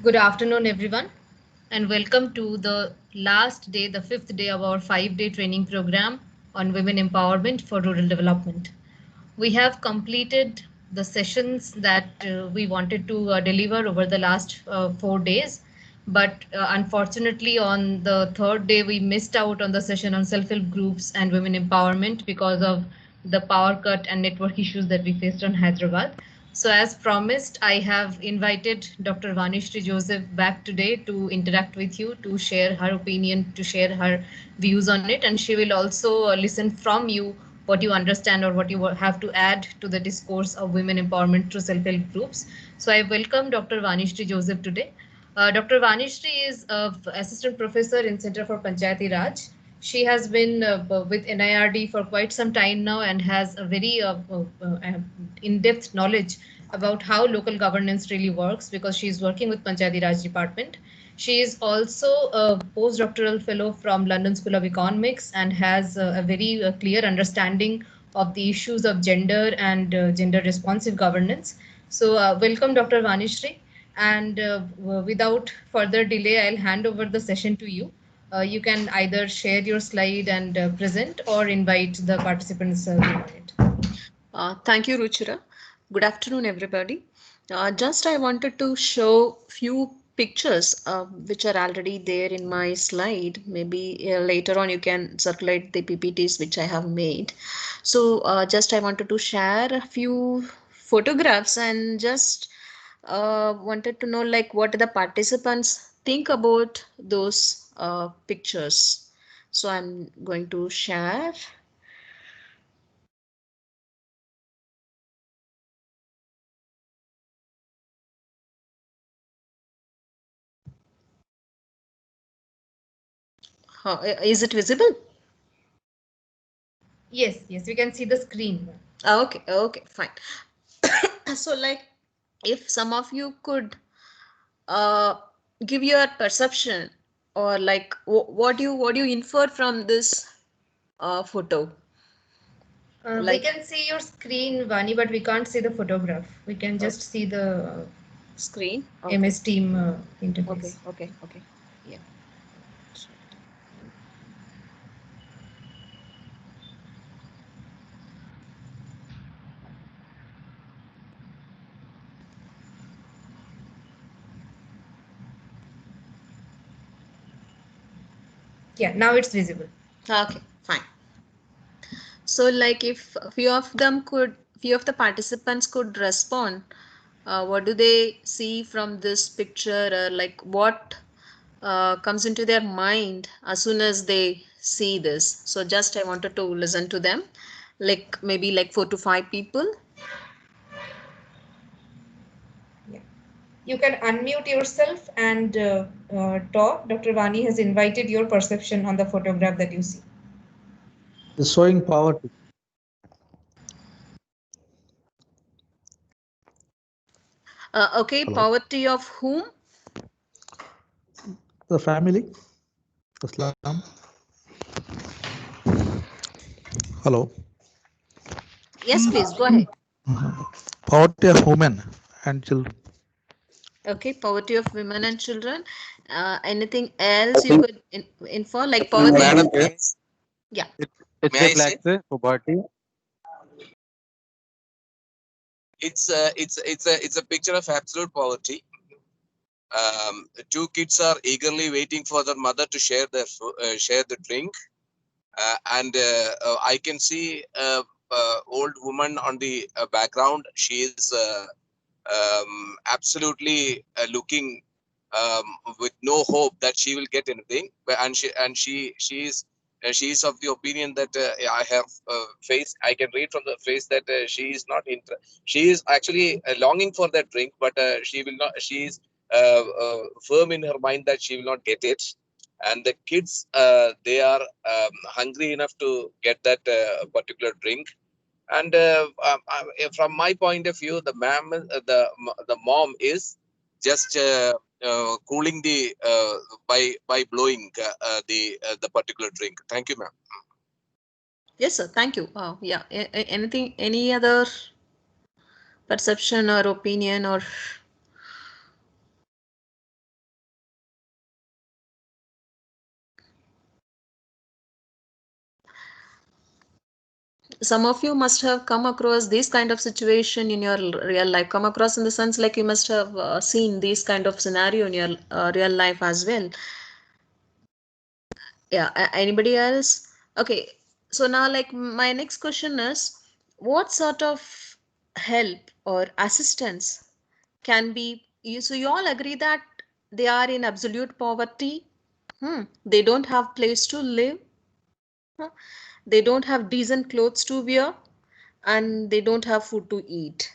Good afternoon, everyone, and welcome to the last day, the fifth day of our 5 day training program on women empowerment for rural development. We have completed the sessions that we wanted to deliver over the last 4 days, but unfortunately, on the third day, we missed out on the session on self help groups and women empowerment because of the power cut and network issues that we faced on Hyderabad. So, as promised, I have invited Dr. Vanishri Joseph back today to interact with you, to share her opinion, to share her views on it, and she will also listen from you what you understand or what you have to add to the discourse of women empowerment through self help groups. So, I welcome Dr. Vanishri Joseph today. Dr. Vanishri is assistant professor in Center for Panchayati Raj. She has been with NIRD for quite some time now and has a very in-depth knowledge about how local governance really works because she is working with Panchayati Raj department. She is also a postdoctoral fellow from London School of Economics and has a very clear understanding of the issues of gender and gender responsive governance. So, welcome, Dr. Vanishri. And without further delay, I'll hand over the session to you. You can either share your slide and present or invite the participants on it. Thank you, Ruchira. Good afternoon, everybody. Just I wanted to show few pictures which are already there in my slide. Maybe later on you can circulate the PPTs which I have made. So just I wanted to share a few photographs and just wanted to know like what the participants think about those pictures. So I'm going to share. Is it visible? Yes, yes, we can see the screen. Okay, okay, fine. So, like, if some of you could uh, give your perception or like what you infer from this photo, We like can see your screen, Vani, but we can't see the photograph. We can uh, just see the screen. Okay, MS Team okay, interface. okay, okay. Yeah. Yeah, now it's visible. Okay, fine. So, like, if few of the participants could respond, what do they see from this picture? Like, what comes into their mind as soon as they see this? So, just I wanted to listen to them, like maybe like 4 to 5 people. Yeah. You can unmute yourself and talk. Dr. Vani has invited your perception on the photograph that you see. The showing poverty. Okay, Hello. poverty of whom? The family, the slum. Hello. Yes, please go ahead. Poverty of women and children. Okay, poverty of women and children. Anything else you could infer, like poverty? Madam, Yeah. It may I say? reflects poverty. It's a picture of absolute poverty. Two kids are eagerly waiting for their mother to share the drink, and I can see old woman on the background. She is absolutely looking um, with no hope that she will get anything. But she is of the opinion that I have faced. I can read from the face that she is not she is actually longing for that drink, but she will not. She is firm in her mind that she will not get it. And the kids, they are hungry enough to get that particular drink. And from my point of view, the mom is just cooling the by blowing the particular drink. Thank you, ma'am. Yes, sir. Thank you. Yeah. Anything? Any other perception or opinion or some of you must have come across this kind of situation in your real life. Come across in the sense like you must have seen this kind of scenario in your real life as well. Yeah, anybody else? Okay, so now like my next question is, what sort of help or assistance can be you? So you all agree that they are in absolute poverty. They don't have place to live. They don't have decent clothes to wear, and they don't have food to eat.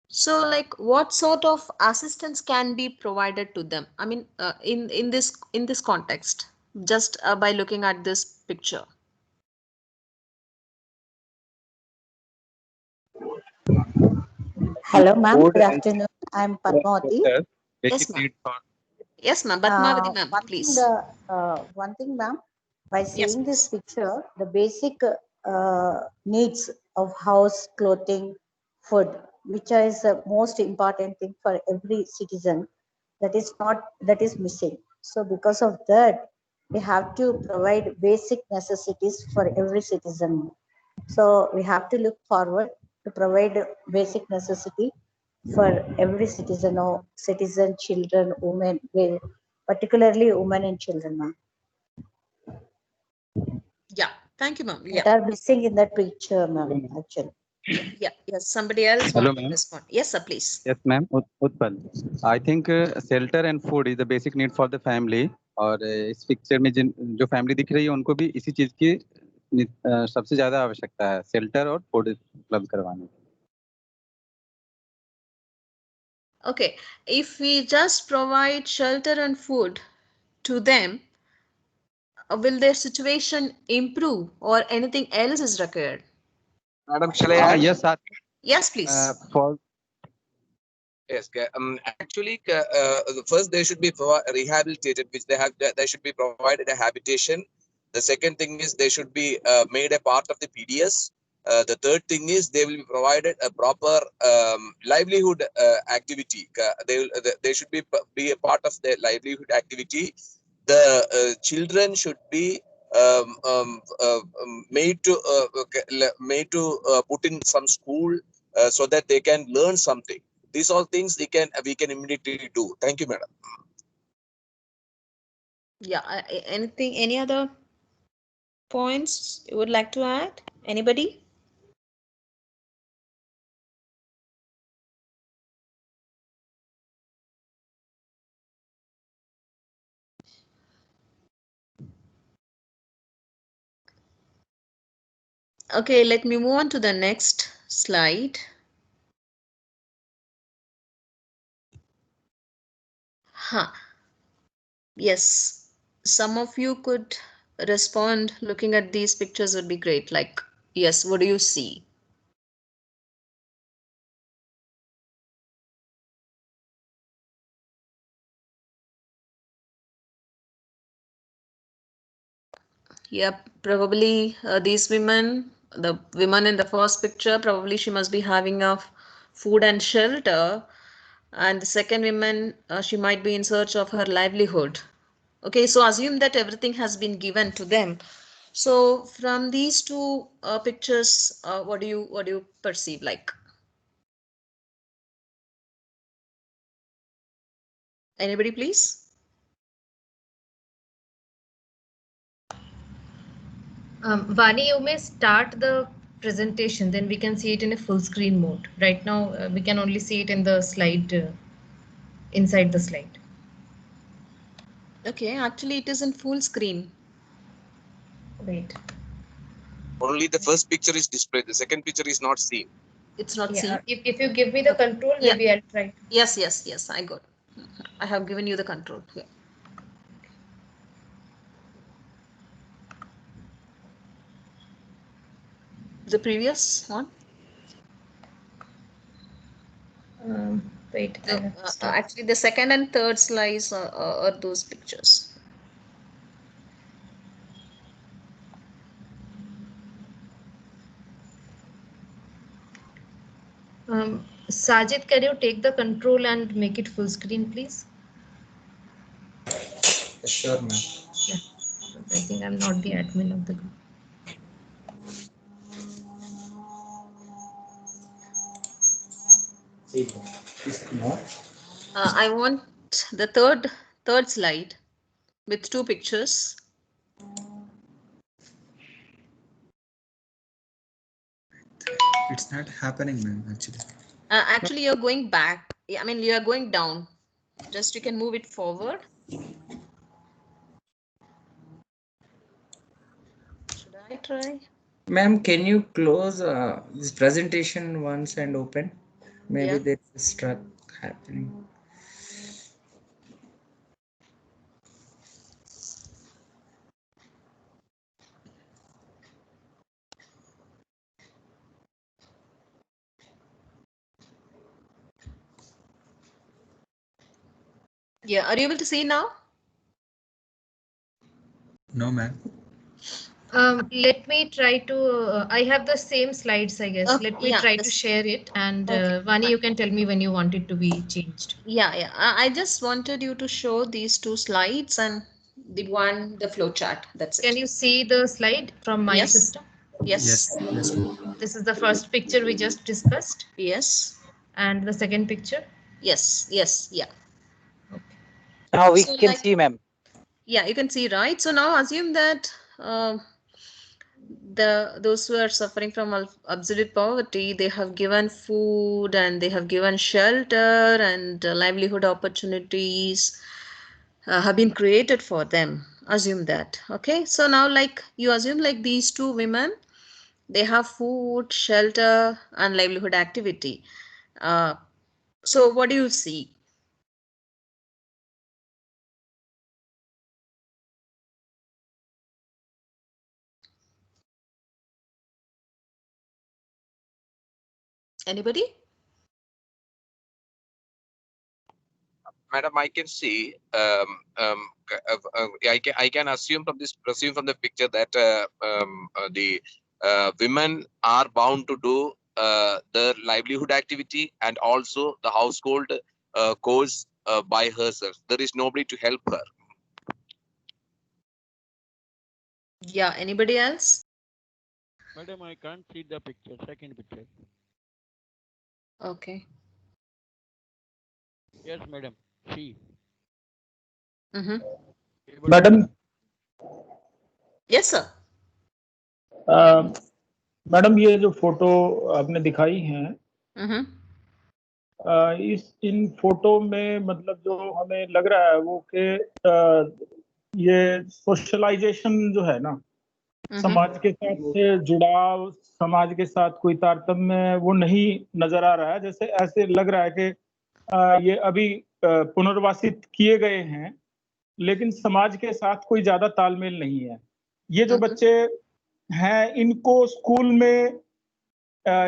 So like what sort of assistance can be provided to them? I mean, in this context, just by looking at this picture. Hello, ma'am. Food Good and afternoon. I'm Padmavati. shelter, Yes, basic ma'am. need for Yes, ma'am. Padmavati, ma'am, please. One thing, ma'am. By Yes, seeing this please. picture, the basic needs of house, clothing, food, which is the most important thing for every citizen, that is missing. So, because of that, we have to provide basic necessities for every citizen. So, we have to look forward to provide basic necessity for every citizen, children, women, particularly women and children, ma'am, Yeah. Thank you, ma'am. that Yeah. are missing in that picture, ma'am, Hello, ma'am. actually. Yeah. Yes. Somebody else Hello, want to ma'am. respond? Yes, sir. Please. Yes, ma'am. Utpal. I think shelter and food is the basic need for the family. और इस picture में जिन जो family दिख रही है उनको भी इसी चीज की सबसे ज्यादा आवश्यकता है, शेल्टर और फूड उपलब्ध करवाने की. Okay. If we just provide shelter and food to them, will their situation improve or anything else is required? Madam, shall I add? Yes, sir. Yes, please. For Yes, actually, first they should be rehabilitated, which they should be provided a habitation. The second thing is they should be made a part of the PDS. The third thing is they will be provided a proper livelihood activity. They should be a part of their livelihood activity. The children should be made to put in some school so that they can learn something. These all things we can immediately do. Thank you, madam. Yeah. Anything? Any other points you would like to add? Anybody? Okay, let me move on to the next slide. Yes, some of you could respond looking at these pictures would be great. Like, yes, what do you see? Yep, probably these women, the woman in the first picture, probably she must be having enough food and shelter. And the second woman, she might be in search of her livelihood. Okay, so assume that everything has been given to them. So from these two pictures, what do you perceive like? Anybody, please? Vani, you may start the presentation, then we can see it in a full screen mode. Right now, we can only see it in the slide, inside the slide. Okay, actually it is in full screen. Wait. Only the first picture is displayed. The second picture is not seen. It's not Yeah, seen. if you give me the control, Yeah. maybe I'll try. Yes, I got. I have given you the control. Yeah. The previous one? Wait. No, actually, the second and third slides are those pictures. Sajid, can you take the control and make it full screen, please? Sure, ma'am. Yeah. I think I'm not the admin of the group. I want the third slide with two pictures. It's not happening, ma'am, actually. Actually, you're going back. I mean, you are going down. Just you can move it forward. Should I try? Ma'am, can you close this presentation once and open? Maybe Yeah. there's a struck happening. Yeah. Are you able to see now? No, ma'am. Let me try to, I have the same slides, I guess. Oh, Let me yeah, try to this- share it, and Okay, Vani, fine. you can tell me when you want it to be changed. Yeah. I just wanted you to show these two slides and the flow chart. That's Can it. you see the slide from my Yes. system? Yes. Yes, ma'am. This is the first picture we just discussed, Yes. and the second picture. Yes. Yes. Yeah. Now we So, can like- see, ma'am. Yeah, you can see, right? So now assume that those who are suffering from absolute poverty, they have given food and they have given shelter and livelihood opportunities have been created for them. Assume that. Okay. So now, like you assume, like these two women, they have food, shelter, and livelihood activity. So what do you see? Anybody? Madam, I can see. I can assume from the picture that the women are bound to do the livelihood activity and also the household chores by herself. There is nobody to help her. Yeah. Anybody else? Madam, I can't see the picture, second picture. Okay. Yes, madam. See. Mm-hmm. Able to- madam Yes, sir. Madam ये जो photo आपने दिखाई है Mm-hmm. इन photo में मतलब जो हमें लग रहा है वो कि ये सोशलाइजेशन जो है ना, समाज के साथ से जुड़ाव, समाज के साथ कोई तारतम्य वो नहीं नजर आ रहा है। जैसे ऐसे लग रहा है कि ये अभी पुनर्वासित किए गए हैं, लेकिन समाज के साथ कोई ज्यादा तालमेल नहीं है। ये जो बच्चे हैं, इनको स्कूल में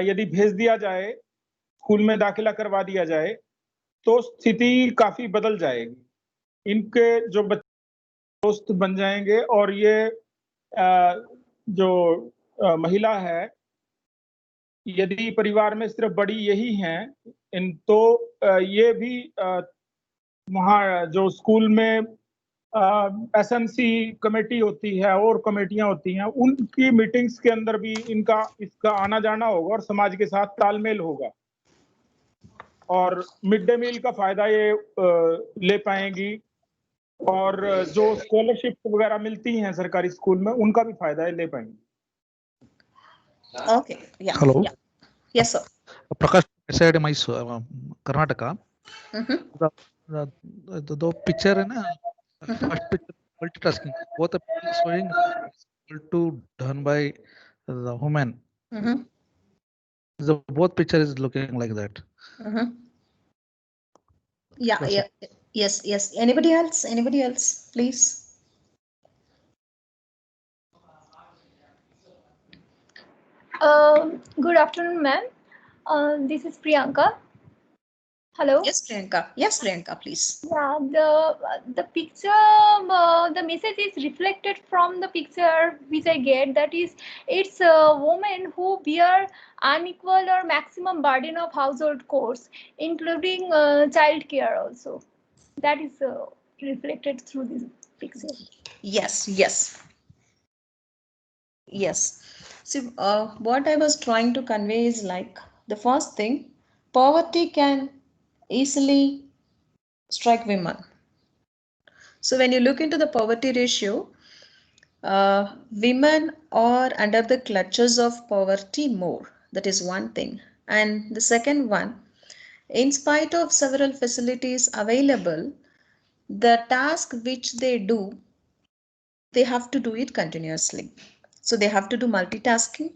यदि भेज दिया जाए, स्कूल में दाखिला करवा दिया जाए, तो स्थिति काफी बदल जाएगी। इनके जो बच्चे दोस्त बन जाएंगे और ये जो महिला है, यदि परिवार में सिर्फ बड़ी यही हैं, तो ये भी वहाँ जो स्कूल में एसएमसी कमेटी होती है और कमेटियां होती हैं, उनकी मीटिंग्स के अंदर भी इसका आना जाना होगा और समाज के साथ तालमेल होगा और मिड डे मील का फायदा ये ले पाएंगी और जो स्कॉलरशिप वगैरह मिलती हैं सरकारी स्कूल में, उनका भी फायदा ये ले पाएंगी। Okay. Yeah. Hello. Yeah. Yes, sir. Prakash, inside Mysore, Karnataka. Mm-hmm. The picture है ना, first picture multitasking. Both the picture showing to done by the woman. Mm-hmm. The both picture is looking like that. Mm-hmm. Yeah. That's Yeah. Yes. Yes. Anybody else? Anybody else? Please. Good afternoon, ma'am. This is Priyanka. Hello. Yes, Priyanka. Yes, Priyanka, please. Yeah, the picture, the message is reflected from the picture which I get. That is, it's a woman who bear unequal or maximum burden of household chores, including child care also. That is reflected through this picture. Yes. Yes. Yes. See, what I was trying to convey is like the first thing, poverty can easily strike women. So when you look into the poverty ratio, women are under the clutches of poverty more. That is one thing. And the second one, in spite of several facilities available, the task which they do, they have to do it continuously. So they have to do multitasking.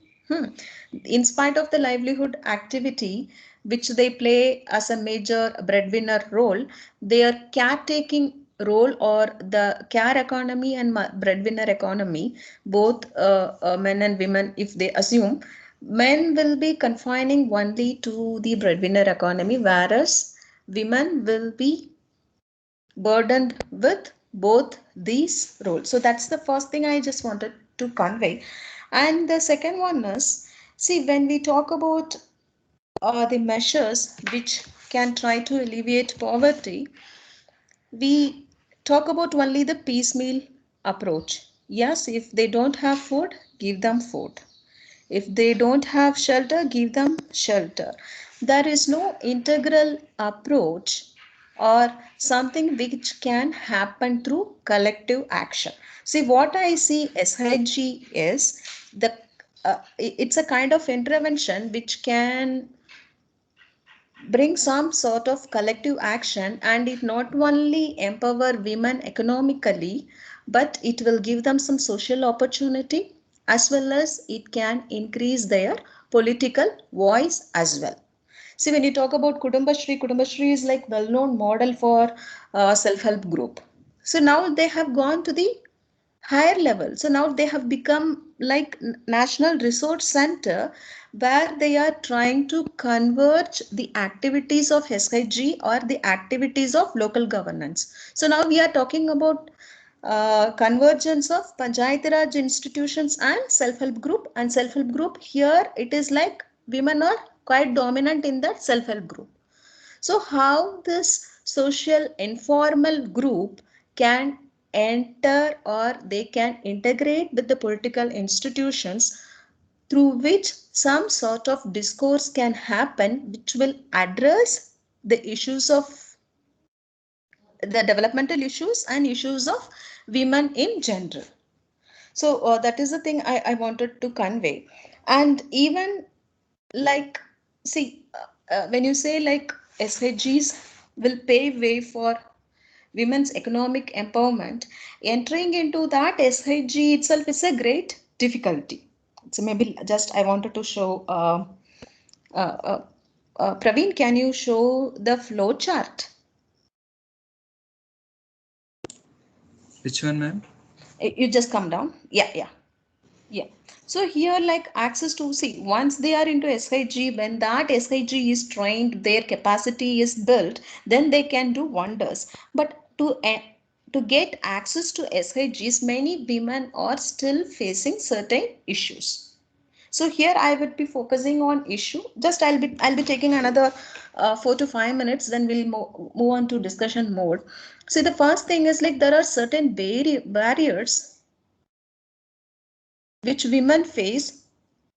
In spite of the livelihood activity, which they play as a major breadwinner role, their caretaking role or the care economy and breadwinner economy, both men and women, if they assume, men will be confining only to the breadwinner economy, whereas women will be burdened with both these roles. So that's the first thing I just wanted to convey. And the second one is, see, when we talk about the measures which can try to alleviate poverty, we talk about only the piecemeal approach. Yes, if they don't have food, give them food. If they don't have shelter, give them shelter. There is no integral approach or something which can happen through collective action. See, what I see SIG is it's a kind of intervention which can bring some sort of collective action, and it not only empower women economically, but it will give them some social opportunity, as well as it can increase their political voice as well. See, when you talk about Kudumbashri is like well-known model for self-help group. So now they have gone to the higher level. So now they have become like national resource center, where they are trying to converge the activities of SIG or the activities of local governance. So now we are talking about convergence of Panchayati Raj institutions and self-help group. And self-help group here, it is like women are quite dominant in that self-help group. So how this social informal group can enter or they can integrate with the political institutions, through which some sort of discourse can happen which will address the issues of the developmental issues and issues of women in general. So that is the thing I wanted to convey. And even like, see, when you say like SHGs will pave way for women's economic empowerment, entering into that SHG itself is a great difficulty. So maybe just I wanted to show, Praveen, can you show the flow chart? Which one, ma'am? You just come down. Yeah. So here, like access to, see, once they are into SIG, when that SIG is trained, their capacity is built, then they can do wonders. But to get access to SIGs, many women are still facing certain issues. So here I would be focusing on issue. Just I'll be taking another 4 to 5 minutes. Then we'll move on to discussion mode. See, the first thing is like there are certain barriers which women face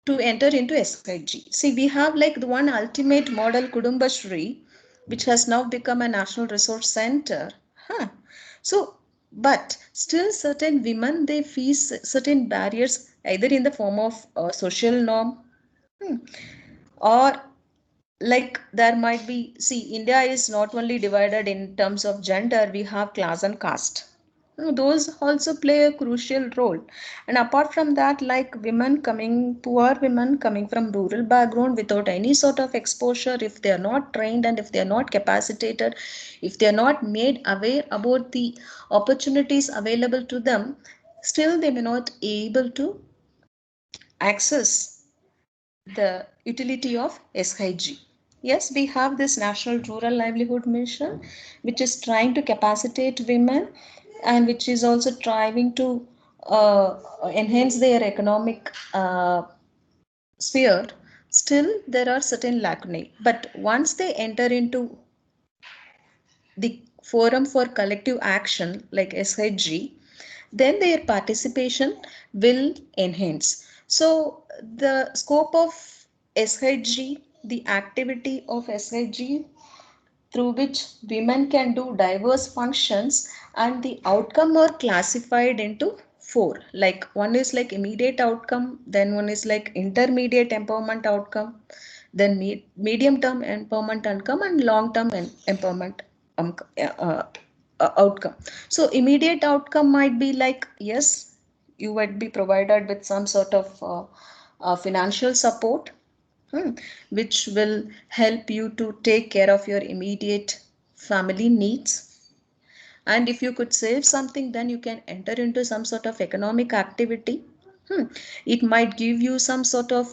to enter into SIG. See, we have like the one ultimate model Kudumbashri, which has now become a national resource center. So, but still certain women, they face certain barriers either in the form of social norm or like there might be, see, India is not only divided in terms of gender, we have class and caste. Those also play a crucial role. And apart from that, like poor women coming from rural background without any sort of exposure, if they are not trained and if they are not capacitated, if they are not made aware about the opportunities available to them, still they may not able to access the utility of SIG. Yes, we have this National Rural Livelihood Mission, which is trying to capacitate women and which is also trying to enhance their economic sphere. Still, there are certain lacunae. But once they enter into the forum for collective action like SIG, then their participation will enhance. So the scope of SHG, the activity of SHG through which women can do diverse functions, and the outcome are classified into four. Like one is like immediate outcome, then one is like intermediate empowerment outcome, then medium term empowerment outcome, and long term empowerment outcome. So immediate outcome might be like, yes, you would be provided with some sort of financial support, which will help you to take care of your immediate family needs. And if you could save something, then you can enter into some sort of economic activity. It might give you some sort of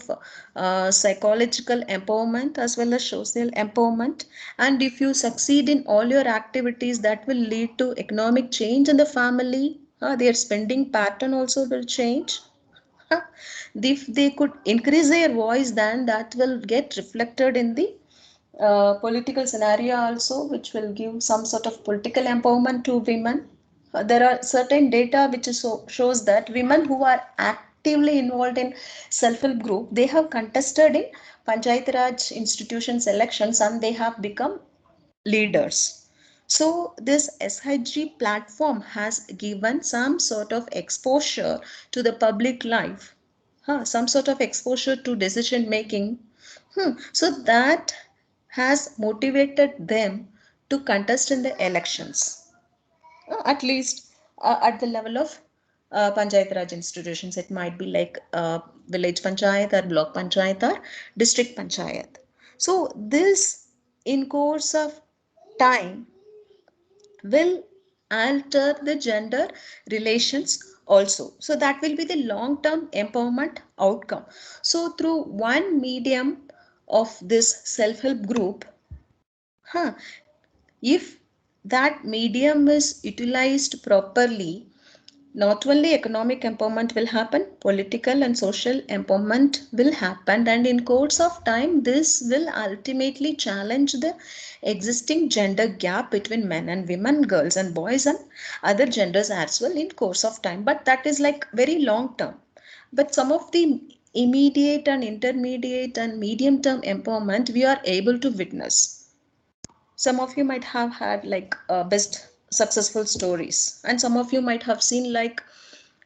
psychological empowerment as well as social empowerment. And if you succeed in all your activities, that will lead to economic change in the family. Their spending pattern also will change. If they could increase their voice, then that will get reflected in the political scenario also, which will give some sort of political empowerment to women. There are certain data which shows that women who are actively involved in self-help group, they have contested in Panchayat Raj institutions elections and they have become leaders. So this SHG platform has given some sort of exposure to the public life, some sort of exposure to decision making. So that has motivated them to contest in the elections, at least at the level of Panchayat Raj institutions. It might be like village panchayat or block panchayat or district panchayat. So this, in course of time, will alter the gender relations also. So that will be the long-term empowerment outcome. So through one medium of this self-help group, if that medium is utilized properly, not only economic empowerment will happen, political and social empowerment will happen, and in course of time this will ultimately challenge the existing gender gap between men and women, girls and boys, and other genders as well in course of time. But that is like very long term. But some of the immediate and intermediate and medium term empowerment we are able to witness. Some of you might have had like best successful stories, and some of you might have seen like,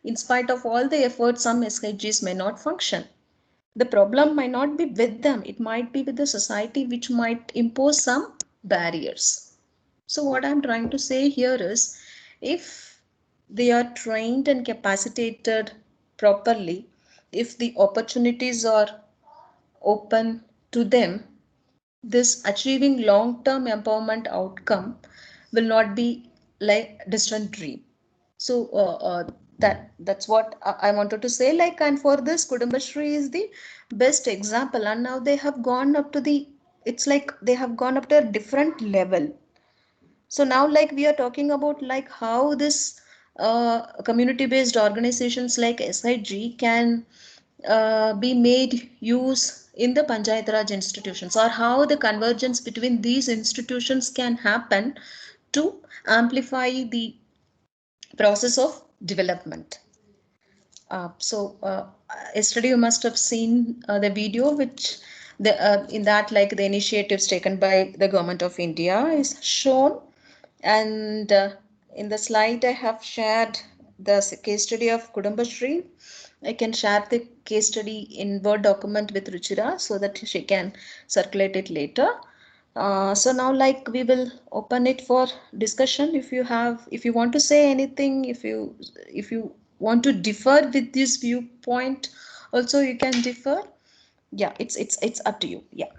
in spite of all the efforts, some SHGs may not function. The problem might not be with them, it might be with the society, which might impose some barriers. So what I'm trying to say here is, if they are trained and capacitated properly, if the opportunities are open to them, this achieving long-term empowerment outcome will not be like distant dream. So that's what I wanted to say. Like, and for this, Kudumbashree is the best example, and now they have gone up to the, it's like they have gone up to a different level. So now, like, we are talking about like how this community-based organizations like SHG can be made use in the Panchayat Raj institutions, or how the convergence between these institutions can happen to amplify the process of development. Yesterday you must have seen the video, which in that, like, the initiatives taken by the government of India is shown, and in the slide I have shared the case study of Kudumbashree. I can share the case study in Word document with Ruchira so that she can circulate it later. So now, like, we will open it for discussion. If you want to say anything, if you want to differ with this viewpoint, also you can differ. Yeah, it's up to you. Yeah.